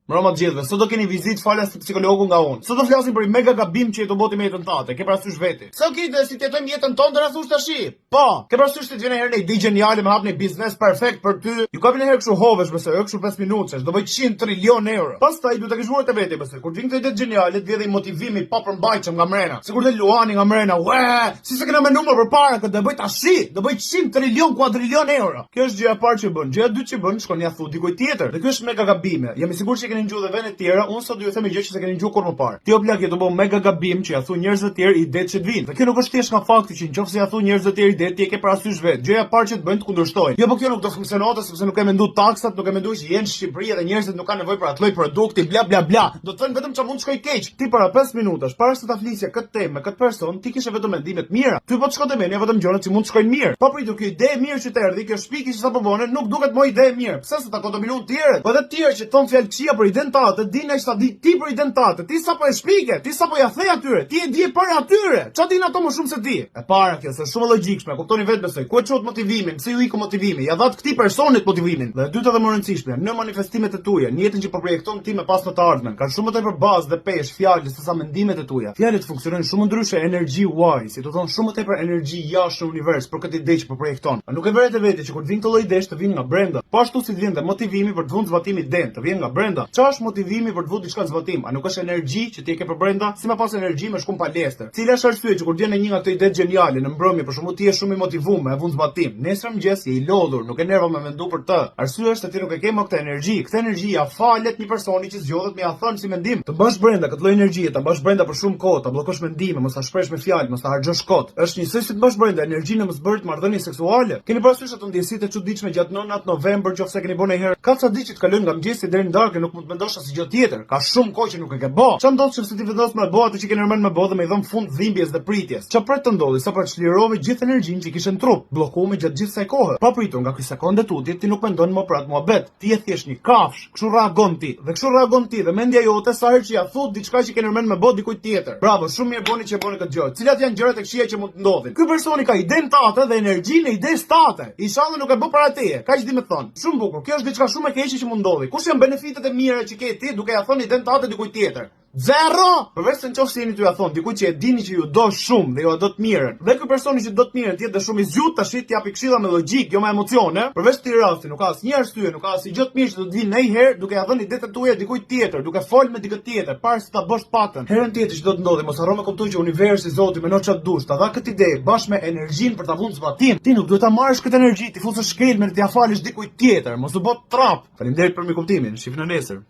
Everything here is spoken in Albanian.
Mbrëma të gjithëve, sot do keni vizitë falas të psikologu nga unë. Sot do flasim për një mega gabim që jetë boti me jetën tate. Ke parasysh veti? Se okej, si të jetojmë jetën tonë, do na thush tash. Po, ke parasysh të të vjen herë një ide geniale me hap një biznes perfekt për ty. Ju ka vjen herë kështu hovesh besoj, kështu 5 minutësh, do bëj 100 trilion euro. Pastaj duhet ta kesh vuar te veti besoj. Kur vjen këtë ide geniale, të vjen dhe motivimi pa përmbajtshëm nga mrena. Sikur të luani nga mrena. Ue, si se kena menuar përpara këtë do bëj tash, do bëj 100 trilion kuadrilion euro. Kjo është gjëja e parë që bën. Gjëja e dytë që bën, shkon ja thu dikujt tjetër. Dhe ky është mega gabime. Jam i sigurt që keni ngjuar dhe vende të tjera, unë sot do ju them një gjë që s'e keni ngjuar kur më parë. Ti o plak je të bëu mega gabim që ja thu njerëzve të tjerë idetë që të vinë. Dhe kjo nuk është thjesht nga fakti që nëse ja thu njerëzve të tjerë idetë, ti e ke parasysh vetë. Gjëja e parë që të bëjnë të kundërshtojnë. Jo, po kjo nuk do funksionote sepse nuk e menduar taksat, nuk e menduar që jenë në Shqipëri dhe njerëzit nuk kanë nevojë për atë lloj produkti, bla bla bla. Do të thënë vetëm çfarë mund të shkojë keq. Ti para 5 minutash, para se ta flisje këtë temë me këtë person, ti kishe vetëm mendime të mira. Ty po të shkote mendja vetëm gjëra që mund të shkojnë mirë. Po pritur kjo ide e mirë që të erdhi, kjo shpiki që sapo bënë, nuk duket më ide e mirë. Pse se ta kontaminojnë të tjerët? Po edhe të tjerë që thon fjalë këqija për identitate, dinë ai sa di ti për identitate. Ti sapo e shpike, ti sapo ja the atyre, ti e di për atyre. Çfarë din ato më shumë se ti? E para kjo është shumë logjikshme, kuptoni vetë besoj. Ku e çot motivimin? Pse ju iku motivimi? Ja dhat këtij personit motivimin. Dhe e dyta dhe më e rëndësishme, në manifestimet e tuaja, në jetën që po projekton ti me pas në të ardhmen, kanë shumë më tepër bazë dhe peshë fjalë se sa mendimet e tuaja. Fjalët funksionojnë shumë ndryshe energy wise, si të thon shumë më tepër energji jashtë në univers për këtë ide që po projekton. A nuk e vëret e vetë që kur vin këto lloj idesh të vinë nga brenda, po ashtu si të vjen dhe motivimi për të vënë zbatimin den, të vjen nga brenda. Çfarë është motivimi për të vënë diçka zbatim? A nuk është energji që ti e ke për brenda? Si më pas energji më shkon palestër. Cila është arsye që kur vjen një nga këto ide geniale në mbrëmje, për shembull ti je shumë i motivuar me vënë zbatim. Nesër mëngjes je i lodhur, nuk e nerva me mendu për të. Arsyeja është se ti nuk e ke më këtë energji. Këtë energji ja falet një personi që zgjodhet me ja thënë si mendim. Të mbash brenda këtë lloj energjie, ta mbash brenda për shumë kohë, ta bllokosh mendime, mos ta shpresh me fjalë, mos ta harxhosh kot. Është njësoj si të mbash brenda energjinë në mëzbërit marrëdhënie seksuale. Keni parasysh ato ndjesitë e çuditshme gjatë nënat november, nëse keni bënë herë. Ka ca ditë që të kalojnë nga mëngjesi deri në darkë, nuk mund të mendosh asgjë tjetër. Ka shumë kohë që nuk e ke bë. Çfarë ndodh nëse ti vendos me bë atë që ke nërmend me bë dhe me i dhëm fund dhimbjes dhe pritjes? Çfarë pret të ndodhi sa pra çlirove gjithë energjinë që kishe në trup, bllokuar gjatë gjithë kësaj kohe. Pa pritur nga ky sekonde tutje ti nuk mendon më për atë muhabet. Ti je thjesht një kafsh. Kështu reagon ti. Dhe kështu reagon ti dhe mendja jote sa herë që ja thot diçka që ke nërmend me bë dikujt tjetër. Bravo, shumë mirë bëni që e bëni këtë gjë. Cilat janë gjërat e këqija që mund të ndodhin? Ky personi ka idenë tate dhe energjinë e idesë tate. Inshallah nuk e bë para teje. Kaq di më thon. Shumë bukur. Kjo është diçka shumë e keqe që mund ndodhi. Kush janë benefitet e mira që ke ti duke ja thënë idenë tate dikujt tjetër? Zero! Përveç se nëse jeni ty ja thon dikujt që e dini që ju do shumë dhe ju do të mirën. Dhe ky personi që do të mirën tjetë dhe shumë i zgjut tash ti japi këshilla me logjik, jo me emocione. Përveç këtij rasti nuk ka asnjë arsye, nuk ka asnjë gjë të mirë që do të vinë ndonjëherë duke ja dhënë idetë tuaja dikujt tjetër, duke fol me dikë tjetër, para se ta bësh patën. Herën tjetër që do të ndodhi, mos harro me kuptoj që universi Zoti më çat dush, ta dha këtë ide bashkë me energjinë për ta vënë zbatim. Ti nuk duhet ta marrësh këtë energji, ti fusësh shkelmën, ti ja falësh dikujt tjetër, mos u bë trap. Faleminderit për mikuptimin. Shihni nesër.